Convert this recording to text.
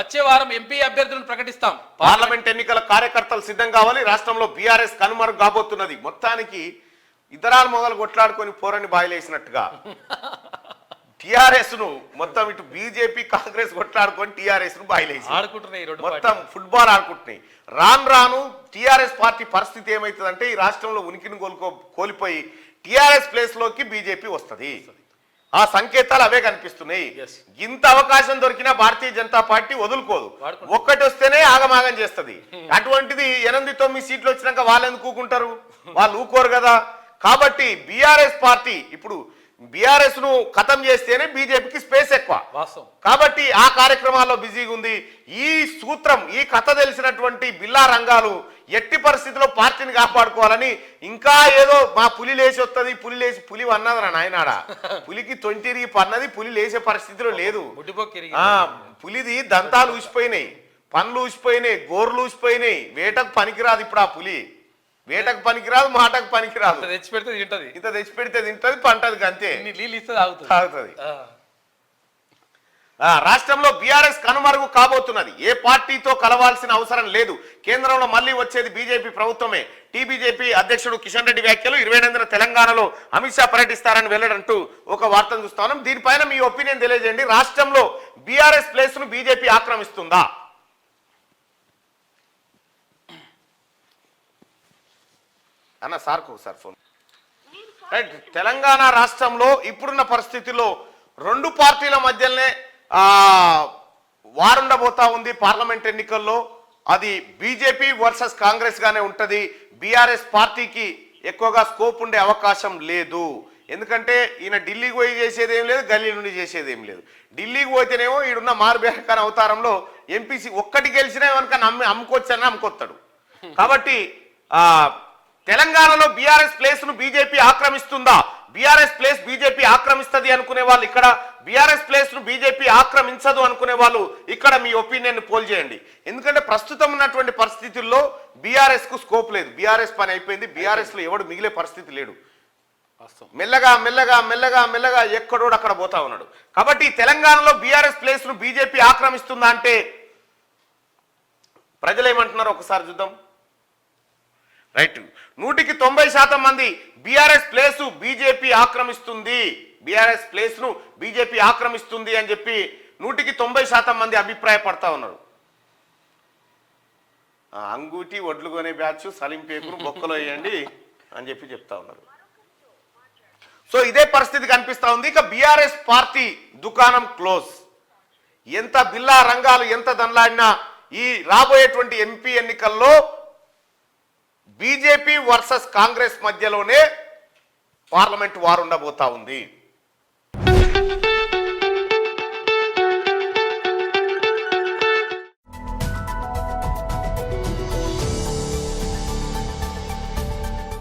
వచ్చే వారం ఎంపీ అభ్యర్థులను ప్రకటిస్తాం. పార్లమెంట్ ఎన్నికల కార్యకర్తలు సిద్ధం కావాలి. రాష్ట్రంలో బీఆర్ఎస్ కనుమరుగు కాబోతున్నది. మొత్తానికి ఇతరాలు మొదలు కొట్లాడుకొని పోరని బాయిలేసినట్టుగా టిఆర్ఎస్ ను మొత్తం ఇటు బీజేపీ కాంగ్రెస్ కొట్లాడుకొని టిఆర్ఎస్ ను బాయిలేసి ఆడుకుంటున్నాయి. మొత్తం ఫుట్బాల్ ఆడుకుంటున్నాయి. రాను రాను టిఆర్ఎస్ పార్టీ పరిస్థితి ఏమైతుందంటే ఈ రాష్ట్రంలో ఉనికిని కోల్పోయి టిఆర్ఎస్ ప్లేస్ లోకి బీజేపీ వస్తుంది. ఆ సంకేతాలు అవే కనిపిస్తున్నాయి. ఇంత అవకాశం దొరికినా భారతీయ జనతా పార్టీ వదులుకోదు. ఒక్కటి వస్తేనే ఆగమాగం చేస్తుంది. అటువంటిది 8-9 సీట్లు వచ్చినాక వాళ్ళు ఎందుకు ఊకుంటారు? వాళ్ళు ఊకోరు కదా. కాబట్టి బీఆర్ఎస్ పార్టీ ఇప్పుడు బీఆర్ఎస్ ను ఖతం చేస్తేనే బీజేపీకి స్పేస్ ఎక్కువ. కాబట్టి ఆ కార్యక్రమాల్లో బిజీగా ఉంది. ఈ సూత్రం ఈ కథ తెలిసినటువంటి బిల్లా రంగాలు ఎట్టి పరిస్థితిలో పార్టీని కాపాడుకోవాలని ఇంకా ఏదో మా పులి లేచి వస్తుంది, పులి అన్నది నాయనాడా. పులికి తొంటిరిగి పన్నది, పులి లేచే పరిస్థితిలో లేదు. పులిది దంతాలు ఊసిపోయినాయి, పనులు ఊసిపోయినాయి, గోర్లు ఊసిపోయినాయి. వేటకు పనికిరాదు ఇప్పుడు ఆ పులి. వేటకు పనికిరాదు, మాటకు పనికిరాదు. ఇంత తెచ్చి పెడితే తింటది, పంటది, అంతే. తాగుతుంది. రాష్ట్రంలో బీఆర్ఎస్ కనుమరుగు కాబోతున్నది. ఏ పార్టీతో కలవాల్సిన అవసరం లేదు. కేంద్రంలో మళ్లీ వచ్చేది బీజేపీ ప్రభుత్వమే. టీబీజేపీ అధ్యక్షుడు కిషన్ రెడ్డి వ్యాఖ్యలు. 29న తెలంగాణలో అమిత్ షా పర్యటిస్తారని వెల్లడంటూ ఒక వార్తను చూస్తాం. దీనిపైన మీ ఒపీనియన్ తెలియజేయండి. రాష్ట్రంలో బీఆర్ఎస్ ప్లేస్ ను బీజేపీ ఆక్రమిస్తుందా? అన్న సార్కు సార్ ఫోన్. రైట్. తెలంగాణ రాష్ట్రంలో ఇప్పుడున్న పరిస్థితిలో రెండు పార్టీల మధ్యనే వారుండబోతా ఉంది. పార్లమెంట్ ఎన్నికల్లో అది బీజేపీ వర్సెస్ కాంగ్రెస్ గానే ఉంటది. బీఆర్ఎస్ పార్టీకి ఎక్కువగా స్కోప్ ఉండే అవకాశం లేదు. ఎందుకంటే ఈయన ఢిల్లీకి పోయి చేసేది ఏం లేదు, గల్లీ నుండి చేసేది ఏం లేదు. ఢిల్లీకి పోతేనేమో ఈడున్న మార్బేహకాన్ అవతారంలో ఎంపీసీ ఒక్కటి గెలిచినా కనుక అమ్ముకొచ్చని అమ్ముకొస్తాడు. కాబట్టి తెలంగాణలో బీఆర్ఎస్ ప్లేస్ ను బీజేపీ ఆక్రమిస్తుందా? బీఆర్ఎస్ ప్లేస్ బీజేపీ ఆక్రమిస్తుంది అనుకునే వాళ్ళు ఇక్కడ, బీఆర్ఎస్ ప్లేస్ ను బీజేపీ ఆక్రమించదు అనుకునే వాళ్ళు ఇక్కడ మీ ఒపీనియన్ పోల్ చేయండి. ఎందుకంటే ప్రస్తుతం ఉన్నటువంటి పరిస్థితుల్లో బీఆర్ఎస్ కు స్కోప్ లేదు. బీఆర్ఎస్ పని అయిపోయింది. బీఆర్ఎస్ లో ఎవడు మిగిలే పరిస్థితి లేడు. మెల్లగా మెల్లగా మెల్లగా మెల్లగా ఎక్కడోడు అక్కడ పోతా ఉన్నాడు. కాబట్టి తెలంగాణలో బీఆర్ఎస్ ప్లేస్ ను బీజేపీ ఆక్రమిస్తుందా అంటే ప్రజలు ఏమంటున్నారో ఒకసారి చూద్దాం. రైట్. 100% మంది బీఆర్ఎస్ ప్లేస్ బీజేపీ ఆక్రమిస్తుంది, బీఆర్ఎస్ ప్లేస్ ను బీజేపీ ఆక్రమిస్తుంది అని చెప్పి 100% మంది అభిప్రాయపడతా ఉన్నారు. అంగూటి ఒడ్లు కొనే బ్యాచ్ సలీం పేకును బొక్కలో వేయండి అని చెప్పి చెప్తా ఉన్నారు. సో ఇదే పరిస్థితి కనిపిస్తా ఉంది. ఇక బీఆర్ఎస్ పార్టీ దుకాణం క్లోజ్. ఎంత బిల్లా రంగాలు ఎంత దండలాడినా ఈ రాబోయేటువంటి ఎంపీ ఎన్నికల్లో బీజేపీ వర్సెస్ కాంగ్రెస్ మధ్యలోనే పార్లమెంట్ వారు ఉండబోతా ఉంది.